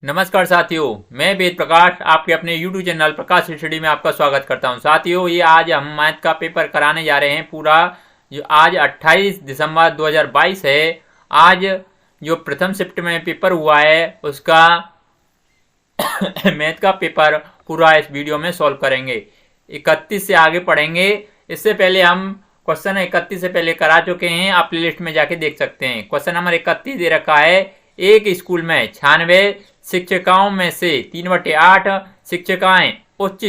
नमस्कार साथियों, मैं वेद प्रकाश आपके अपने YouTube चैनल प्रकाश स्टडी में आपका स्वागत करता हूं। साथियों, ये आज हम मैथ का पेपर कराने जा रहे हैं पूरा। जो आज 28 दिसंबर 2022 है। आज जो प्रथम शिफ्ट में पेपर हुआ है उसका मैथ का पेपर पूरा इस वीडियो में सॉल्व करेंगे। 31 से आगे पढ़ेंगे। इससे पहले हम क्वेश्चन 31 से पहले करा चुके हैं, आप प्लेलिस्ट में जाके देख सकते हैं। क्वेश्चन नंबर 31 दे रखा है, एक स्कूल में 96 शिक्षिकाओं में से 3/8 शिक्षिकाएं उच्च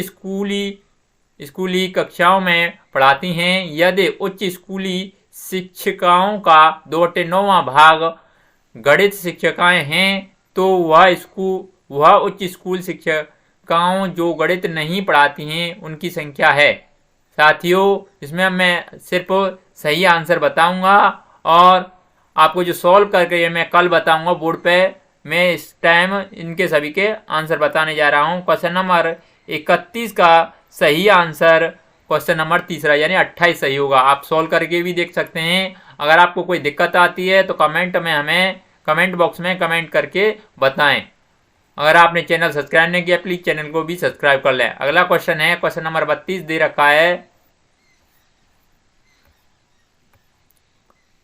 स्कूली कक्षाओं में पढ़ाती हैं। यदि उच्च स्कूली शिक्षिकाओं का 2/9 भाग गणित शिक्षिकाएं हैं तो वह उच्च स्कूल शिक्षिकाओं जो गणित नहीं पढ़ाती हैं उनकी संख्या है। साथियों, इसमें मैं सिर्फ सही आंसर बताऊंगा और आपको जो सॉल्व करके मैं कल बताऊंगा बोर्ड पे। मैं इस टाइम इनके सभी के आंसर बताने जा रहा हूं। क्वेश्चन नंबर 31 का सही आंसर क्वेश्चन नंबर तीसरा यानी 28 सही होगा। आप सॉल्व करके भी देख सकते हैं। अगर आपको कोई दिक्कत आती है तो कमेंट बॉक्स में कमेंट करके बताएं। अगर आपने चैनल सब्सक्राइब नहीं किया प्लीज चैनल को भी सब्सक्राइब कर लें। अगला क्वेश्चन है, क्वेश्चन नंबर 32 दे रखा है।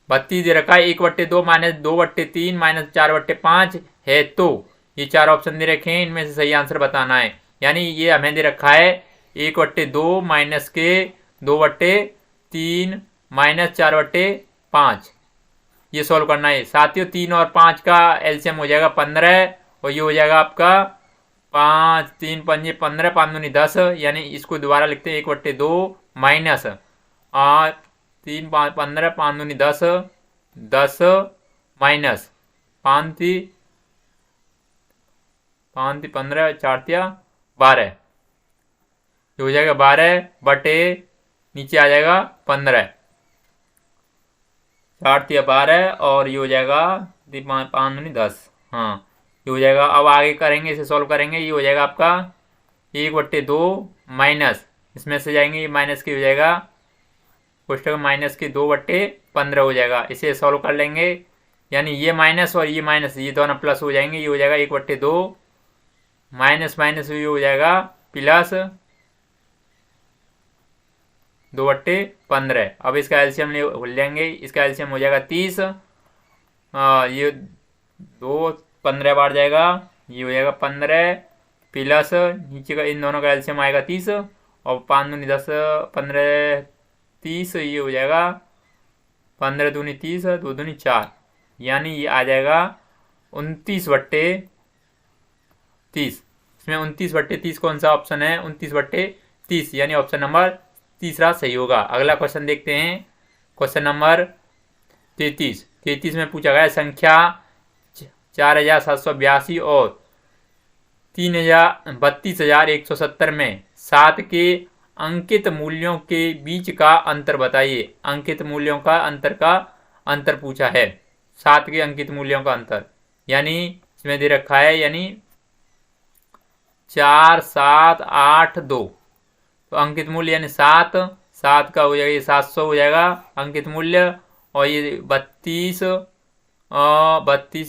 32 दे रखा है, 1/2 माइनस 2/3 माइनस 4/5 है। तो ये चार ऑप्शन दे रखे हैं, इनमें से सही आंसर बताना है। यानी ये हमें दे रखा है 1/2 माइनस के 2/3 माइनस 4/5। ये सॉल्व करना है साथियों। 3 और 5 का एलसीएम हो जाएगा 15 और ये हो जाएगा आपका 5 3 5 15 5 दूनी 10। यानी इसको दोबारा लिखते हैं 1/2 माइनस 3 5 15 5 दूनी 10 10 माइनस 5 3 15 4 12। ये हो जाएगा 12 बटे नीचे आ जाएगा 15 4 12 और ये हो जाएगा 5 दूनी 10। हाँ, ये हो जाएगा। अब आगे करेंगे, इसे सॉल्व करेंगे। ये हो जाएगा आपका 1/2 माइनस, इसमें से जाएंगे ये माइनस की हो जाएगा कोष्टक माइनस की 2/15 हो जाएगा। इसे सॉल्व कर लेंगे। यानी ये माइनस और ये माइनस ये दोनों प्लस हो जाएंगे। ये हो जाएगा 1/2 माइनस माइनस ये हो जाएगा प्लस 2/15। अब इसका एलसीएम लेंगे। इसका एलसीएम हो जाएगा 30। ये 2 15 बार जाएगा। ये हो जाएगा 15 प्लस नीचे का इन दोनों का एलसीएम आएगा 30 और 5 दूनी 10 15 30। ये हो जाएगा 15 दूनी 30 2 दूनी 4। यानी ये आ जाएगा 29/30। इसमें 29/30 कौन सा ऑप्शन है? 29/30 यानी ऑप्शन नंबर तीसरा सही होगा। अगला क्वेश्चन देखते हैं। क्वेश्चन नंबर 33 में पूछा गया संख्या 4782 और 32,170 में 7 के अंकित मूल्यों के बीच का अंतर बताइए। अंकित मूल्यों का अंतर पूछा है। 7 के अंकित मूल्यों का अंतर यानी इसमें दे रखा है यानी 4 7 8 2। तो अंकित मूल्य यानी 7 का हो जाएगा ये 700 हो जाएगा अंकित मूल्य। और ये 32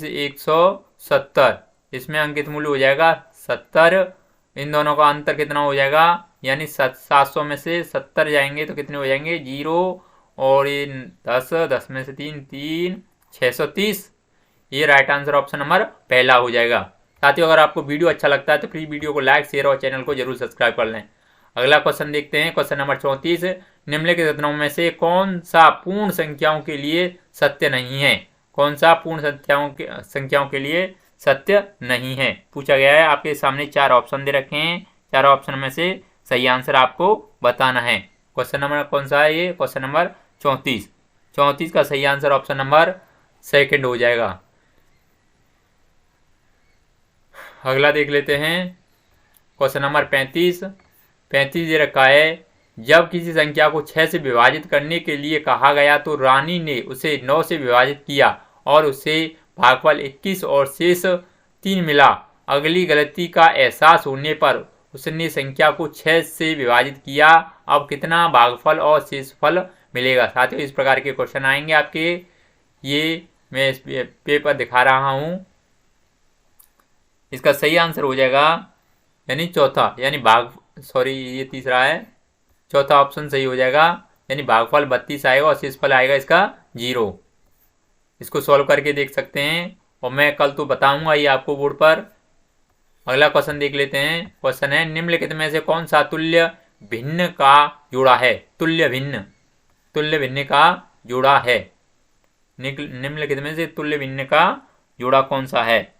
170 इसमें अंकित मूल्य हो जाएगा 70। इन दोनों का अंतर कितना हो जाएगा? यानी 700 में से 70 जाएंगे तो कितने हो जाएंगे? 0 और ये 10 में से 3 630। ये राइट आंसर ऑप्शन नंबर पहला हो जाएगा। साथियों, अगर आपको वीडियो अच्छा लगता है तो प्लीज वीडियो को लाइक शेयर और चैनल को जरूर सब्सक्राइब कर लें। अगला क्वेश्चन देखते हैं। क्वेश्चन नंबर 34, निम्नलिखित कथनों में से कौन सा पूर्ण संख्याओं के लिए सत्य नहीं है? कौन सा पूर्ण संख्याओं के लिए सत्य नहीं है पूछा गया है। आपके सामने 4 ऑप्शन दे रखे हैं। 4 ऑप्शन में से सही आंसर आपको बताना है। क्वेश्चन नंबर कौन सा है? ये क्वेश्चन नंबर 34 का सही आंसर ऑप्शन नंबर सेकंड हो जाएगा। अगला देख लेते हैं। क्वेश्चन नंबर 35 दे रखा है, जब किसी संख्या को 6 से विभाजित करने के लिए कहा गया तो रानी ने उसे 9 से विभाजित किया और उसे भागफल 21 और शेष 3 मिला। अगली गलती का एहसास होने पर उसने संख्या को 6 से विभाजित किया। अब कितना भागफल और शेषफल मिलेगा? साथियों, इस प्रकार के क्वेश्चन आएंगे आपके। ये मैं इस पेपर दिखा रहा हूँ। इसका सही आंसर हो जाएगा यानी चौथा, यानी ये तीसरा है, चौथा ऑप्शन सही हो जाएगा, यानी भागफल 32 आएगा और शेषफल आएगा इसका 0। इसको सॉल्व करके देख सकते हैं और मैं कल तो बताऊंगा ये आपको बोर्ड पर। अगला क्वेश्चन देख लेते हैं। क्वेश्चन है, निम्नलिखित में से कौन सा तुल्य भिन्न का जोड़ा है? तुल्य भिन्न का जोड़ा है। निम्नलिखित में से तुल्य भिन्न का जोड़ा कौन सा है?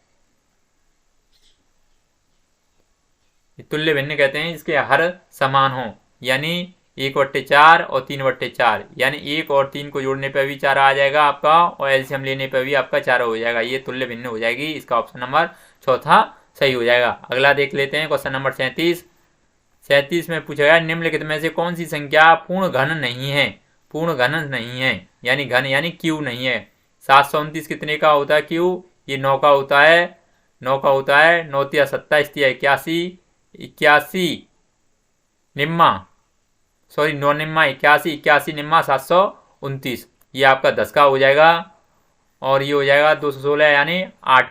तुल्य भिन्न कहते हैं जिसके हर समान हो, यानी 1/4 और 3/4, यानी 1 और 3 को जोड़ने पर भी 4 आ जाएगा आपका और एलसीएम लेने पर भी आपका 4 हो जाएगा। ये तुल्य भिन्न हो जाएगी। इसका ऑप्शन नंबर चौथा सही हो जाएगा। अगला देख लेते हैं क्वेश्चन नंबर 37 में पूछा गया, निम्नलिखित में से कौन सी संख्या पूर्ण घन नहीं है, यानी घन यानी क्यू नहीं है। 729 कितने का होता है क्यू? ये 9 का होता है, 9 का होता है। 9 तिया 27 तिया 81 निम्मा 81 निम्मा 729, ये आपका 10 का हो जाएगा और ये हो जाएगा 216 यानी 8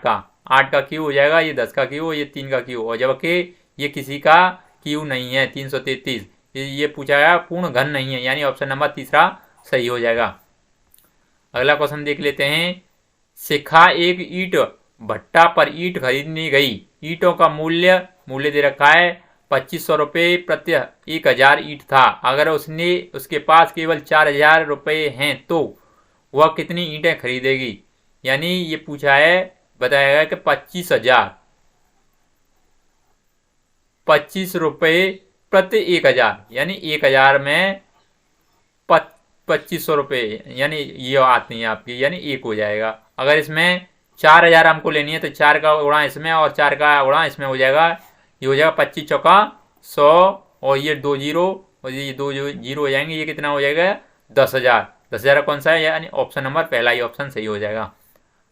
का क्यू हो जाएगा। ये 10 का क्यू, ये 3 का क्यू, और जबकि ये किसी का क्यू नहीं है 333। ये पूछा गया पूर्ण घन नहीं है, यानी ऑप्शन नंबर तीसरा सही हो जाएगा। अगला क्वेश्चन देख लेते हैं। शिखा एक ईंट भट्टा पर ईंट खरीदने गई। ईंटों का मूल्य दे रखा है 2500 रुपये प्रति 1000 ईंट था। अगर उसके पास केवल 4000 रुपये हैं तो वह कितनी ईंटें खरीदेगी? यानी ये पूछा है, बताया गया कि 25 रुपये प्रति 1000, यानी 1000 में 2500 रुपये, यानी ये बात नहीं है आपकी, यानी 1 हो जाएगा। अगर इसमें 4000 हमको लेनी है तो 4 का गुणा इसमें और 4 का गुणा इसमें हो जाएगा। ये हो जाएगा 25 चौका 100 और ये 2 जीरो और ये 2 जीरो हो जाएंगे। ये कितना हो जाएगा? 10,000। 10,000 कौन सा है? यानी ऑप्शन नंबर पहला ही ऑप्शन सही हो जाएगा।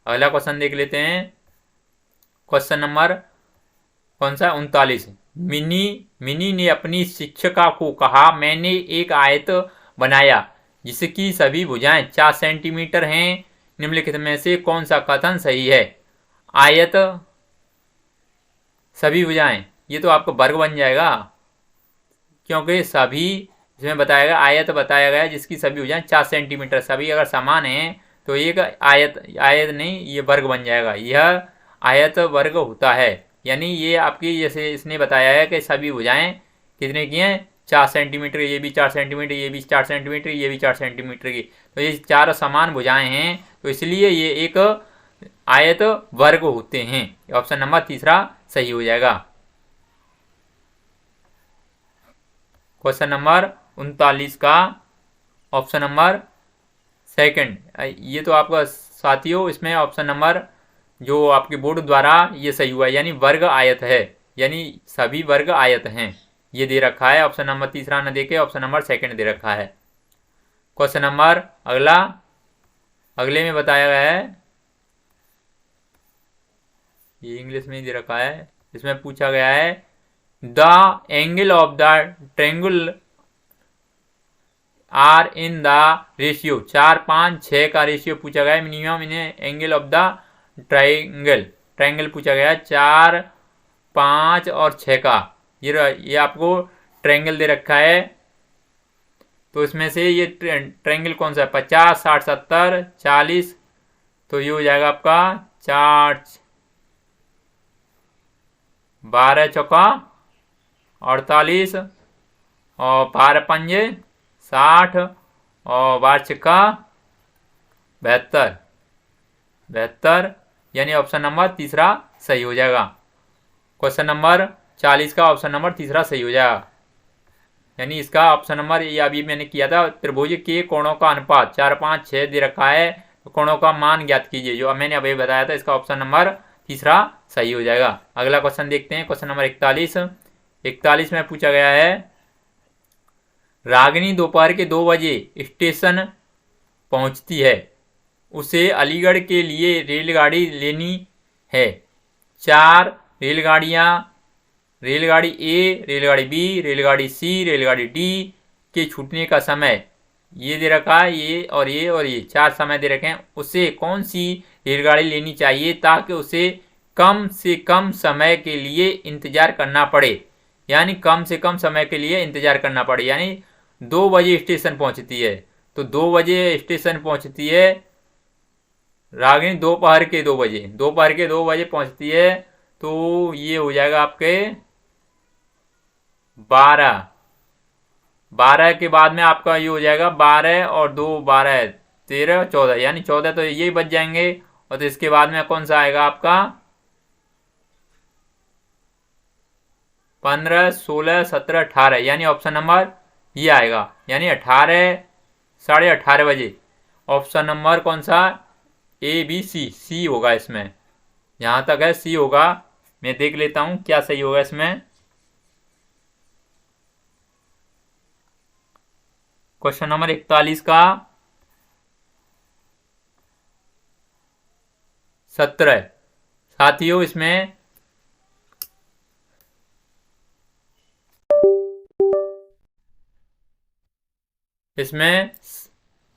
अगला क्वेश्चन देख लेते हैं। क्वेश्चन नंबर कौन सा? 39। मिनी ने अपनी शिक्षिका को कहा, मैंने एक आयत बनाया जिसकी सभी भुजाएं 4 सेंटीमीटर हैं। निम्नलिखित में से कौन सा कथन सही है? आयत सभी भुजाएं, ये तो आपको वर्ग बन जाएगा, क्योंकि सभी इसमें बताया गया, आयत बताया गया जिसकी सभी भुजाएं 4 सेंटीमीटर, सभी अगर समान हैं तो एक आयत नहीं, ये वर्ग बन जाएगा। यह आयत वर्ग होता है, यानी ये आपकी, जैसे इसने बताया है कि सभी भुजाएं कितने की हैं? 4 सेंटीमीटर, ये भी 4 सेंटीमीटर, ये भी 4 सेंटीमीटर, ये भी 4 सेंटीमीटर की, तो ये 4 समान भुजाएं हैं, तो इसलिए ये एक आयत वर्ग होते हैं। ऑप्शन नंबर तीसरा सही हो जाएगा। क्वेश्चन नंबर 39 का ऑप्शन नंबर सेकंड, ये तो आपका साथियों इसमें ऑप्शन नंबर जो आपके बोर्ड द्वारा ये सही हुआ है, यानी वर्ग आयत है, यानी सभी वर्ग आयत हैं, ये दे रखा है। ऑप्शन नंबर तीसरा न देके ऑप्शन नंबर सेकंड दे रखा है। क्वेश्चन नंबर अगले में बताया गया है, ये इंग्लिश में ही दे रखा है। इसमें पूछा गया है, the angle of the triangle are in the ratio 4, 5, 6 का रेशियो पूछा गया है। Minimum in angle of the triangle पूछा गया है 4, 5 और 6 का। ये आपको ट्रायंगल दे रखा है, तो इसमें से ये ट्रायंगल कौन सा है? 50, 60, 70, 40, तो ये हो जाएगा आपका 4, 12 चौका 48 और 12 पंजे 60 और 12 छक्का 72, यानी ऑप्शन नंबर तीसरा सही हो जाएगा। क्वेश्चन नंबर 40 का ऑप्शन नंबर तीसरा सही हो जाएगा, यानी इसका ऑप्शन नंबर, ये अभी मैंने किया था, त्रिभुज के कोणों का अनुपात 4, 5, 6 दे रखा है, तो कोणों का मान ज्ञात कीजिए, जो मैंने अभी बताया था। इसका ऑप्शन नंबर तीसरा सही हो जाएगा। अगला क्वेश्चन देखते हैं। क्वेश्चन नंबर 41 में पूछा गया है, रागिनी दोपहर के 2 बजे स्टेशन पहुंचती है, उसे अलीगढ़ के लिए रेलगाड़ी लेनी है। 4 रेलगाड़ियां, रेलगाड़ी ए, रेलगाड़ी बी, रेलगाड़ी सी, रेलगाड़ी डी के छूटने का समय ये दे रखा है, ये और ये 4 समय दे रखे हैं। उसे कौन सी रेलगाड़ी लेनी चाहिए ताकि उसे कम से कम समय के लिए इंतजार करना पड़े, यानी कम से कम समय के लिए इंतजार करना पड़े, यानी 2 बजे स्टेशन पहुंचती है, तो 2 बजे स्टेशन पहुंचती है रागिनी, दोपहर के 2 बजे, दोपहर के 2 बजे पहुंचती है, तो ये हो जाएगा आपके 12 के बाद में आपका ये हो जाएगा 12 और 2 12 13 14, यानी 14 तो यही बच जाएंगे। और तो इसके बाद में कौन सा आएगा आपका 15 16 17 18, यानी ऑप्शन नंबर ये आएगा, यानी 18 साढ़े 18 बजे। ऑप्शन नंबर कौन सा, ABC होगा इसमें, यहां तक है सी होगा। मैं देख लेता हूं क्या सही होगा इसमें। क्वेश्चन नंबर 41 का 17 साथियों, इसमें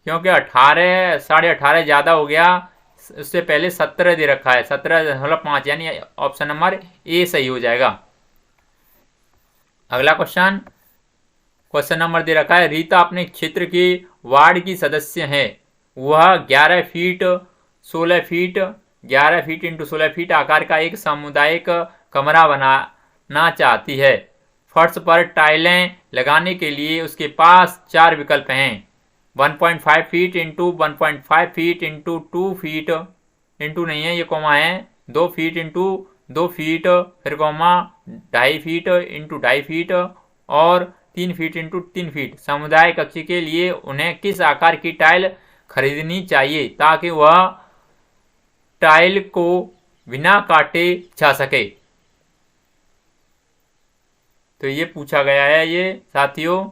क्योंकि 18 साढ़े 18 ज्यादा हो गया, उससे पहले 17 दे रखा है, 17.5, यानी ऑप्शन नंबर ए सही हो जाएगा। अगला क्वेश्चन नंबर दे रखा है, रीता अपने क्षेत्र के वार्ड की सदस्य है, वह 11 feet 16 feet 11 feet into 16 feet आकार का एक सामुदायिक कमरा बनाना चाहती है। फर्श पर टाइलें लगाने के लिए उसके पास 4 विकल्प हैं, 1.5 feet into 1.5 feet into 2 feet into नहीं है ये कॉमा है, 2 फीट इंटू 2 फीट, फिर कॉमा 2.5 फीट इंटू 2.5 फीट और 3 फीट इंटू 3 फीट। समुदाय कक्ष के लिए उन्हें किस आकार की टाइल खरीदनी चाहिए ताकि वह टाइल को बिना काटे छा सके। तो ये पूछा गया है ये साथियों।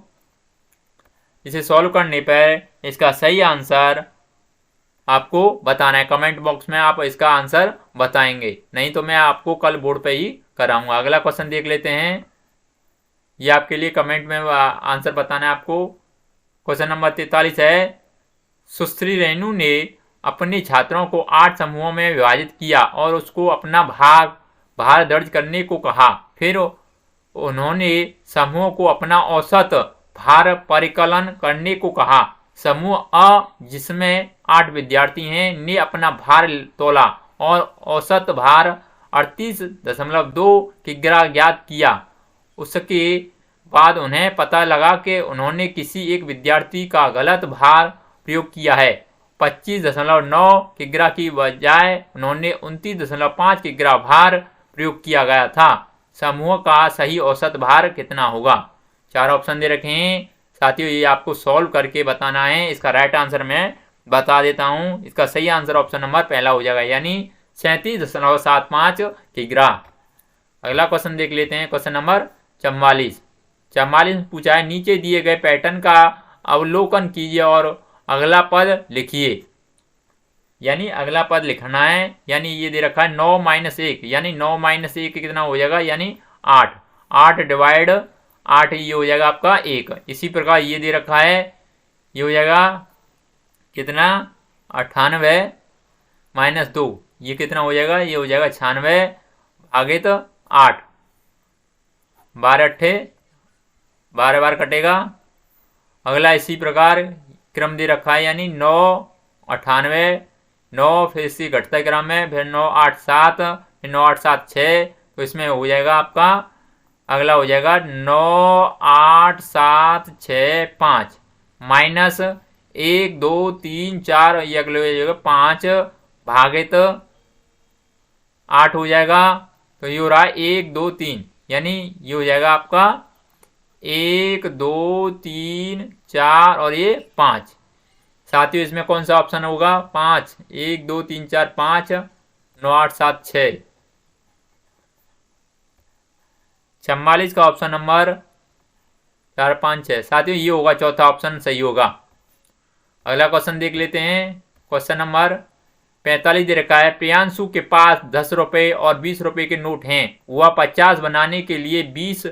इसे सॉल्व करने पर इसका सही आंसर आपको बताना है, कमेंट बॉक्स में आप इसका आंसर बताएंगे, नहीं तो मैं आपको कल बोर्ड पे ही कराऊंगा। अगला क्वेश्चन देख लेते हैं, ये आपके लिए कमेंट में आंसर बताना है आपको। क्वेश्चन नंबर 43 है, सुश्री रेणु ने अपने छात्रों को 8 समूहों में विभाजित किया और उसको अपना भार दर्ज करने को कहा। फिर उन्होंने समूह को अपना औसत भार परिकलन करने को कहा। समूह अ, जिसमें 8 विद्यार्थी हैं, ने अपना भार तोला और औसत भार 38.2 किग्रा ज्ञात किया। उसके बाद उन्हें पता लगा कि उन्होंने किसी एक विद्यार्थी का गलत भार प्रयोग किया है। 25.9 किग्रा की बजाय उन्होंने 29.5 किग्रा भार प्रयोग किया गया था। समूह का सही औसत भार कितना होगा? 4 ऑप्शन दे रखे हैं साथियों, ये आपको सॉल्व करके बताना है। इसका राइट आंसर मैं बता देता हूं। इसका सही आंसर ऑप्शन नंबर पहला हो जाएगा, यानी 37.75 किग्रा। अगला क्वेश्चन देख लेते हैं, क्वेश्चन नंबर 44 पूछा है, नीचे दिए गए पैटर्न का अवलोकन कीजिए और अगला पद लिखिए। यानी अगला पद लिखना है, यानी ये दे रखा है 9 - 1, यानी 9 - 1 कितना हो जाएगा, यानी 8। 8 डिवाइड 8 ये हो जाएगा आपका 1। इसी प्रकार ये दे रखा है, ये हो जाएगा कितना 98 - 2, ये कितना हो जाएगा, ये हो जाएगा 96 भागित 8। 12 8 12 बार कटेगा। अगला इसी प्रकार क्रम दे रखा है, यानी 9 98 9 फिर इसी घटता क्रम में, फिर 9 8 7 फिर 9 8 7 6, तो इसमें हो जाएगा आपका अगला हो जाएगा 9 8 7 6 5 माइनस 1 2 3 4, ये अगले हो जाएगा 5 भागित 8 हो जाएगा। तो ये हो रहा है 1 2 3, यानी ये हो जाएगा आपका 1 2 3 4 और ये 5। साथियों इसमें कौन सा ऑप्शन होगा, 5। 1 2 3 4 5 9 8 7 6। 44 का ऑप्शन नंबर 4 5 6 साथियों ये होगा, चौथा ऑप्शन सही होगा। अगला क्वेश्चन देख लेते हैं, क्वेश्चन नंबर 45 दे रखा है, प्रियांशु के पास 10 रुपए और 20 रुपए के नोट हैं। वह 50 बनाने के लिए 20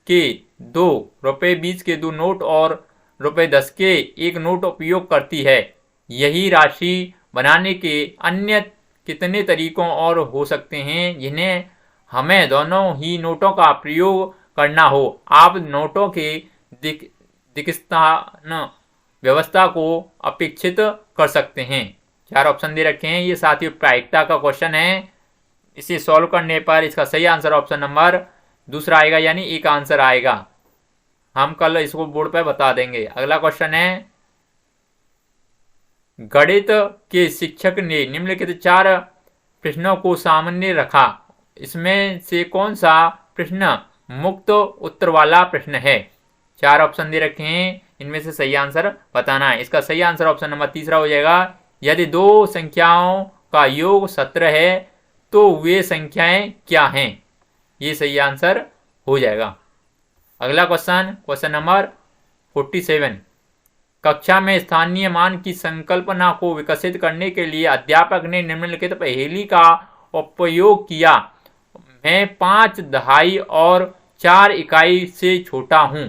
के 2 रुपए 20 के 2 नोट और रुपए 10 के 1 नोट उपयोग करती है। यही राशि बनाने के अन्य कितने तरीकों और हो सकते हैं जिन्हें हमें दोनों ही नोटों का प्रयोग करना हो। आप नोटों के दिक्स्थान व्यवस्था को अपेक्षित कर सकते हैं। 4 ऑप्शन दे रखे हैं। ये साथियों प्रायिकता का क्वेश्चन है। इसे सॉल्व करने पर इसका सही आंसर ऑप्शन नंबर दूसरा आएगा, यानी एक आंसर आएगा। हम कल इसको बोर्ड पर बता देंगे। अगला क्वेश्चन है, गणित के शिक्षक ने निम्नलिखित 4 प्रश्नों को सामने रखा, इसमें से कौन सा प्रश्न मुक्त उत्तर वाला प्रश्न है। 4 ऑप्शन दे रखे हैं, इनमें से सही आंसर बताना है। इसका सही आंसर ऑप्शन नंबर तीसरा हो जाएगा। यदि 2 संख्याओं का योग 17 है तो वे संख्याएं क्या हैं, ये सही आंसर हो जाएगा। अगला क्वेश्चन नंबर 47, कक्षा में स्थानीय मान की संकल्पना को विकसित करने के लिए अध्यापक ने निम्नलिखित पहेली का उपयोग किया। मैं 5 दहाई और 4 इकाई से छोटा हूँ।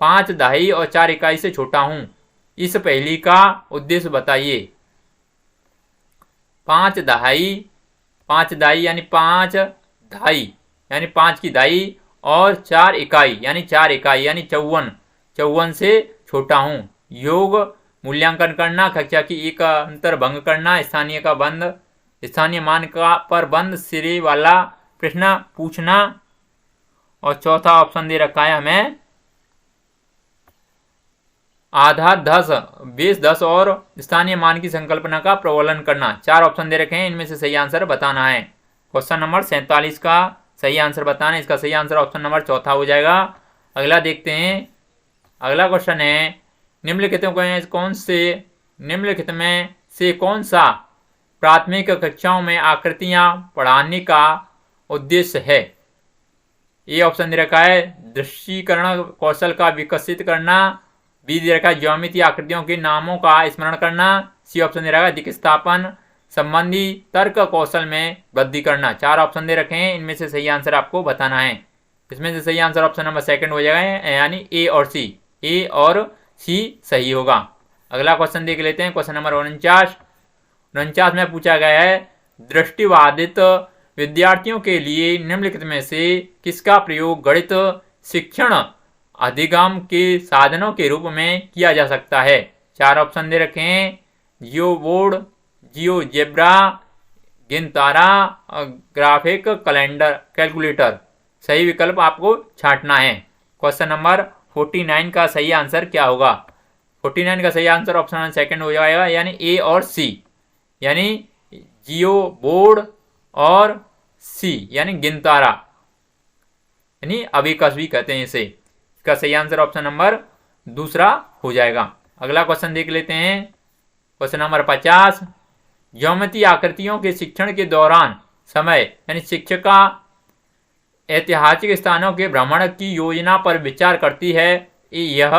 5 दहाई और 4 इकाई से छोटा हूँ। इस पहेली का उद्देश्य बताइए। 5 दहाई यानी 5 दहाई यानी 5 की दहाई और 4 इकाई यानी 4 इकाई यानी 54 से छोटा हूँ। योग मूल्यांकन करना, कक्षा की एक अंतर भंग करना, स्थानीय मान का पर बंद सिरे वाला प्रश्न पूछना, और चौथा ऑप्शन दे रखा है हमें आधार 10 बेस 10 और स्थानीय मान की संकल्पना का प्रवर्तन करना। 4 ऑप्शन दे रखे हैं, इनमें से सही आंसर बताना है। क्वेश्चन नंबर 47 का सही आंसर बताना है। इसका सही आंसर ऑप्शन नंबर चौथा हो जाएगा। अगला देखते हैं। अगला क्वेश्चन है, निम्नलिखित में से कौन सा प्राथमिक कक्षाओं में आकृतियां पढ़ाने का उद्देश्य है। ए ऑप्शन दे रखा है दृश्यीकरण कौशल का विकसित करना। बी दे रखा है ज्यामितीय आकृतियों के नामों का स्मरण करना। सी ऑप्शन दे रखा है दिक्स्थापन संबंधी तर्क कौशल में वृद्धि करना। 4 ऑप्शन दे रखे हैं, इनमें से सही आंसर आपको बताना है। इसमें से सही आंसर ऑप्शन नंबर सेकंड हो जाएगा, यानी ए और सी सही होगा। अगला क्वेश्चन देख लेते हैं। क्वेश्चन नंबर 49 में पूछा गया है, दृष्टिबाधित विद्यार्थियों के लिए निम्नलिखित में से किसका प्रयोग गणित शिक्षण अधिगम के साधनों के रूप में किया जा सकता है। 4 ऑप्शन दे रखे हैं, जियोबोर्ड, जियोजेब्रा, गिनतारा, ग्राफिक कैलकुलेटर। सही विकल्प आपको छांटना है। क्वेश्चन नंबर 49 का सही आंसर क्या होगा। 49 का सही आंसर ऑप्शन सेकंड हो जाएगा, यानी ए और सी, यानी जियो बोर्ड और सी यानी गिनतारा, यानी अभिकस भी कहते हैं इसे। इसका सही आंसर ऑप्शन नंबर दूसरा हो जाएगा। अगला क्वेश्चन देख लेते हैं। क्वेश्चन नंबर 50, ज्यामितीय आकृतियों के शिक्षण के दौरान समय यानी शिक्षिका ऐतिहासिक स्थानों के भ्रमण की योजना पर विचार करती है, यह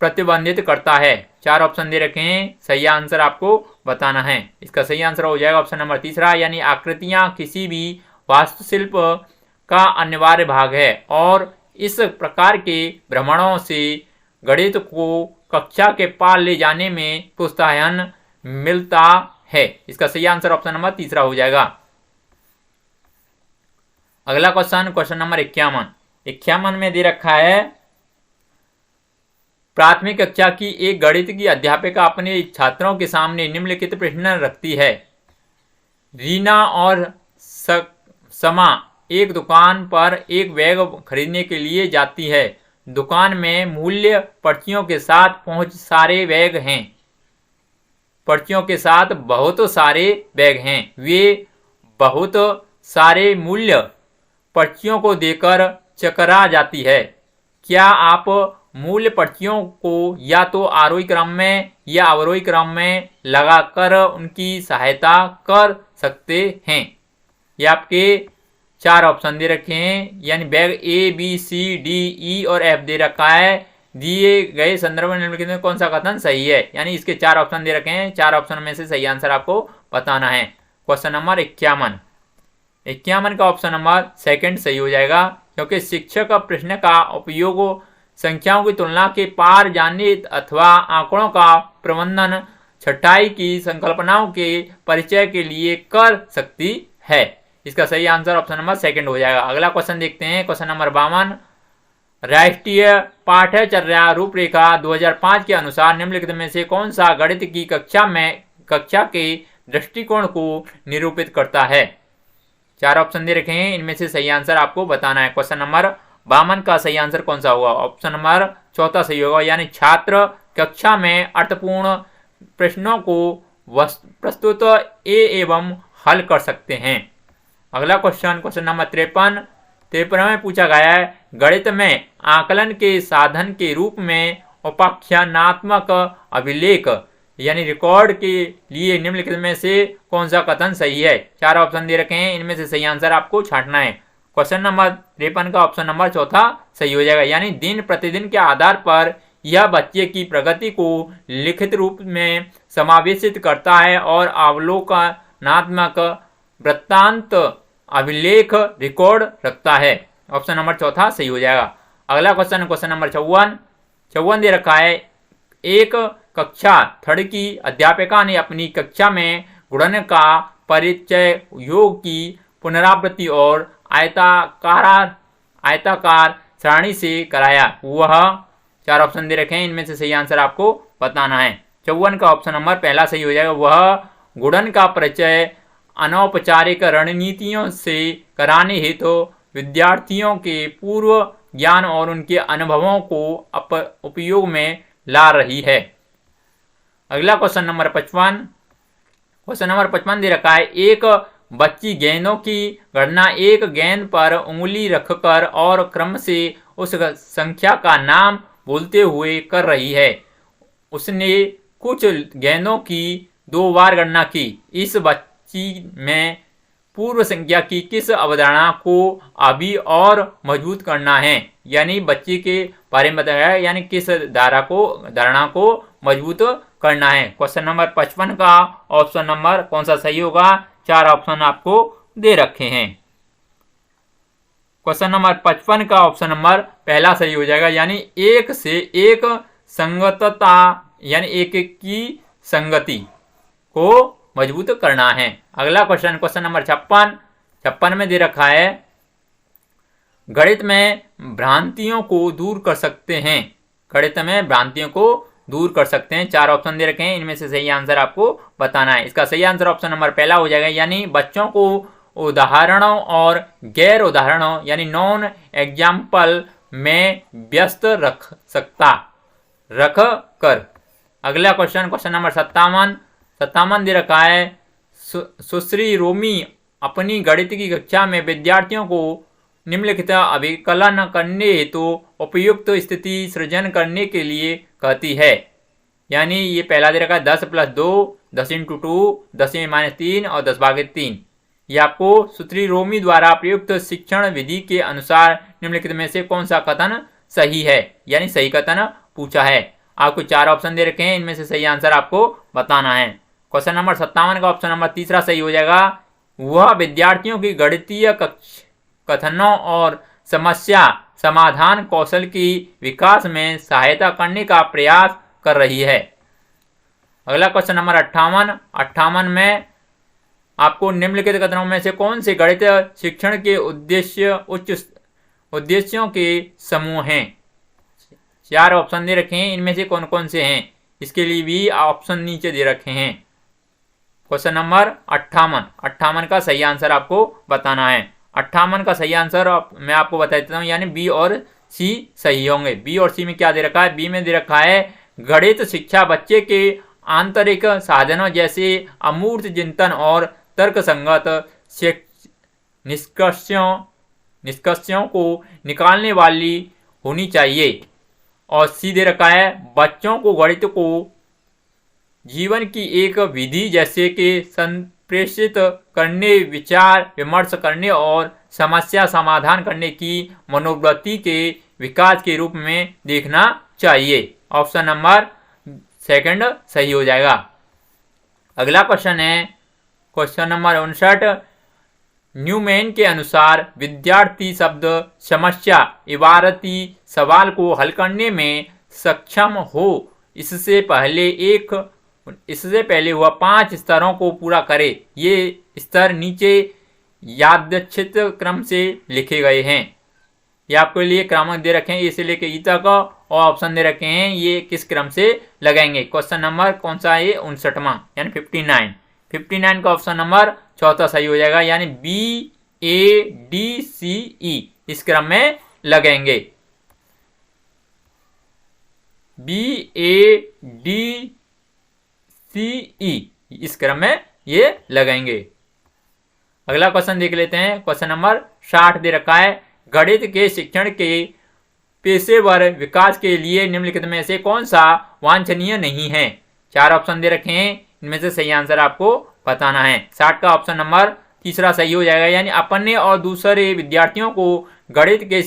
प्रतिबंधित करता है। 4 ऑप्शन दे रखे हैं, सही आंसर आपको बताना है। इसका सही आंसर हो जाएगा ऑप्शन नंबर तीसरा, यानी आकृतियां किसी भी वास्तुशिल्प का अनिवार्य भाग है और इस प्रकार के भ्रमणों से गणित को कक्षा के पार ले जाने में प्रोत्साहन मिलता है। इसका सही आंसर ऑप्शन नंबर तीसरा हो जाएगा। अगला क्वेश्चन नंबर 51 में दे रखा है, प्राथमिक कक्षा की एक गणित की अध्यापिका अपने छात्रों के सामने निम्नलिखित प्रश्न रखती है। रीना और समा एक दुकान पर एक बैग खरीदने के लिए जाती है। दुकान में मूल्य पर्चियों के साथ बहुत सारे बैग हैं। पर्चियों के साथ बहुत सारे बैग हैं। वे बहुत सारे मूल्य पर्चियों को देकर चकरा जाती है। क्या आप मूल्य पर्चियों को या तो आरोही क्रम में या अवरोही क्रम में लगाकर उनकी सहायता कर सकते हैं। ये आपके 4 ऑप्शन दे रखे हैं, यानी bag a b c d e और एफ दे रखा है। दिए गए संदर्भ में निम्नलिखित में कौन सा कथन सही है, यानी इसके 4 ऑप्शन दे रखे हैं। 4 ऑप्शन में से सही आंसर आपको बताना है। क्वेश्चन नंबर 51 का ऑप्शन नंबर सेकंड सही हो जाएगा, क्योंकि शिक्षक प्रश्न का उपयोग संख्याओं की तुलना के पार जाने अथवा आंकड़ों का प्रबंधन छटाई की संकल्पनाओं के परिचय के लिए कर सकती है। इसका सही आंसर ऑप्शन नंबर सेकंड हो जाएगा। अगला क्वेश्चन देखते हैं, क्वेश्चन नंबर 52। राष्ट्रीय पाठ्यचर्या रूपरेखा 2005 के अनुसार निम्नलिखित में से कौन सा गणित की कक्षा के दृष्टिकोण को निरूपित करता है? 4 ऑप्शन दे रखे हैं, इनमें से सही आंसर आपको बताना है। क्वेश्चन नंबर 52 का सही आंसर कौन सा होगा? ऑप्शन नंबर चौथा सही होगा, यानी छात्र कक्षा में अर्थपूर्ण प्रश्नों को प्रस्तुत एवं हल कर सकते हैं। अगला क्वेश्चन नंबर 53 में पूछा गया है, गणित में आकलन के साधन के रूप में उपाख्यानात्मक अभिलेख यानी रिकॉर्ड के लिए निम्नलिखित में से कौन सा कथन सही है? 4 ऑप्शन दे रखे हैं, इनमें से सही आंसर आपको छांटना है। क्वेश्चन नंबर 53 का ऑप्शन नंबर चौथा सही हो जाएगा, यानी दिन प्रतिदिन के आधार पर यह बच्चे की प्रगति को लिखित रूप में समावेशित करता है और अवलोकनात्मक वृत्तांत अभिलेख रिकॉर्ड रखता है। ऑप्शन नंबर चौथा सही हो जाएगा। अगला क्वेश्चन नंबर 54 दे रखा है, एक कक्षा थर्ड की अध्यापिका ने अपनी कक्षा में गुणन का परिचय योग की पुनरावृत्ति और आयताकार सारणी से कराया। वह 4 ऑप्शन दे रखे हैं, इनमें से सही आंसर आपको बताना है। 54 का ऑप्शन नंबर पहला सही हो जाएगा। वह गुणन का परिचय अनौपचारिक रणनीतियों से कराने हेतु विद्यार्थियों के पूर्व ज्ञान और उनके अनुभवों को उपयोग में ला रही है। अगला क्वेश्चन नंबर 55 दे रखा है, एक बच्ची गेंदों की गणना एक गेंद पर उंगली रखकर और क्रम से उस संख्या का नाम बोलते हुए कर रही है। उसने कुछ गेंदों की 2 बार गणना की। इस बच्ची में पूर्व संख्या की किस अवधारणा को अभी और मजबूत करना है? यानी बच्ची के बारे में बताया है, यानी किस धारणा को मजबूत करना है। क्वेश्चन नंबर 55 का ऑप्शन नंबर कौन सा सही होगा? 4 ऑप्शन आपको दे रखे हैं। क्वेश्चन नंबर 55 का ऑप्शन नंबर पहला सही हो जाएगा, यानी एक से एक संगतता यानी एक की संगति को मजबूत करना है। अगला क्वेश्चन नंबर 56 में दे रखा है, गणित में भ्रांतियों को दूर कर सकते हैं। गणित में भ्रांतियों को दूर कर सकते हैं। 4 ऑप्शन दे रखे हैं, इनमें से सही आंसर आपको बताना है। इसका सही आंसर ऑप्शन नंबर पहला हो जाएगा, यानी बच्चों को उदाहरणों और गैर उदाहरणों यानी नॉन एग्जाम्पल में व्यस्त रख कर। अगला क्वेश्चन नंबर 57 दे रखा है, सुश्री रोमी अपनी गणित की कक्षा में विद्यार्थियों को निम्नलिखित अभिकलन करने हेतु उपयुक्त स्थिति सृजन करने के लिए कहती है। यानी ये पहला दे रखा है 10 + 2, 10 × 2, 10 - 3 और 10/3। ये आपको सुश्री रोमी द्वारा प्रयुक्त शिक्षण विधि के अनुसार निम्नलिखित में से कौन सा कथन सही है, यानी सही कथन पूछा है। आपको 4 ऑप्शन दे रखे हैं, इनमें से सही आंसर आपको बताना है। क्वेश्चन नंबर 57 का ऑप्शन नंबर तीसरा सही हो जाएगा। वह विद्यार्थियों की गणितीय कथनों और समस्या समाधान कौशल की विकास में सहायता करने का प्रयास कर रही है। अगला क्वेश्चन नंबर 58 में आपको निम्नलिखित कथनों में से कौन से गणित शिक्षण के उद्देश्यों के समूह हैं? 4 ऑप्शन दे रखे हैं, इनमें से कौन कौन से हैं, इसके लिए भी ऑप्शन नीचे दे रखे हैं। क्वेश्चन नंबर 58 का सही आंसर आपको बताना है। 58 का सही आंसर मैं आपको बता देता हूँ, यानी बी और सी सही होंगे। बी और सी में क्या दे रखा है? बी में दे रखा है, गणित शिक्षा बच्चे के आंतरिक साधनों जैसे अमूर्त चिंतन और तर्कसंगत निष्कर्षों को निकालने वाली होनी चाहिए। और सी दे रखा है, बच्चों को गणित को जीवन की एक विधि जैसे कि संप्रेषित करने, विचार विमर्श करने और समस्या समाधान करने की मनोवृत्ति के विकास के रूप में देखना चाहिए। ऑप्शन नंबर सेकंड सही हो जाएगा। अगला क्वेश्चन है क्वेश्चन नंबर 59। न्यूमैन के अनुसार विद्यार्थी शब्द समस्या इबारती सवाल को हल करने में सक्षम हो, इससे पहले एक इससे पहले हुआ 5 स्तरों को पूरा करे। ये स्तर नीचे यादृच्छिक क्रम से लिखे गए हैं। ये आपके लिए क्रमांक दे रखे हैं ए से लेके ई तक, और ऑप्शन दे रखे हैं ये किस क्रम से लगाएंगे। क्वेश्चन नंबर कौन सा है? 59वां यानी 59 का ऑप्शन नंबर चौथा सही हो जाएगा, यानी BADCE इस क्रम में लगेंगे। BADCE इस क्रम में ये लगेंगे। अगला क्वेश्चन देख लेते हैं। क्वेश्चन नंबर 60 दे रखा है, गणित के शिक्षण के पेशेवर विकास के लिए निम्नलिखित में से कौन सा वांछनीय नहीं है। 4 ऑप्शन दे रखे हैं, इनमें से सही आंसर आपको बताना है। 60 का ऑप्शन नंबर तीसरा सही हो जाएगा, यानी अपने और दूसरे विद्यार्थियों को गणित के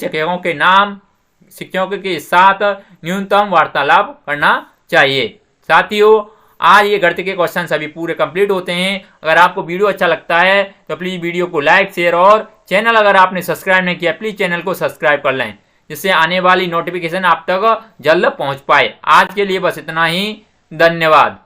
शिक्षकों के साथ न्यूनतम वार्तालाप करना चाहिए। साथियों, आज ये गणित के क्वेश्चन सभी पूरे कंप्लीट होते हैं। अगर आपको वीडियो अच्छा लगता है तो प्लीज़ वीडियो को लाइक, शेयर और चैनल अगर आपने सब्सक्राइब नहीं किया प्लीज़ चैनल को सब्सक्राइब कर लें, जिससे आने वाली नोटिफिकेशन आप तक जल्द पहुंच पाए। आज के लिए बस इतना ही। धन्यवाद।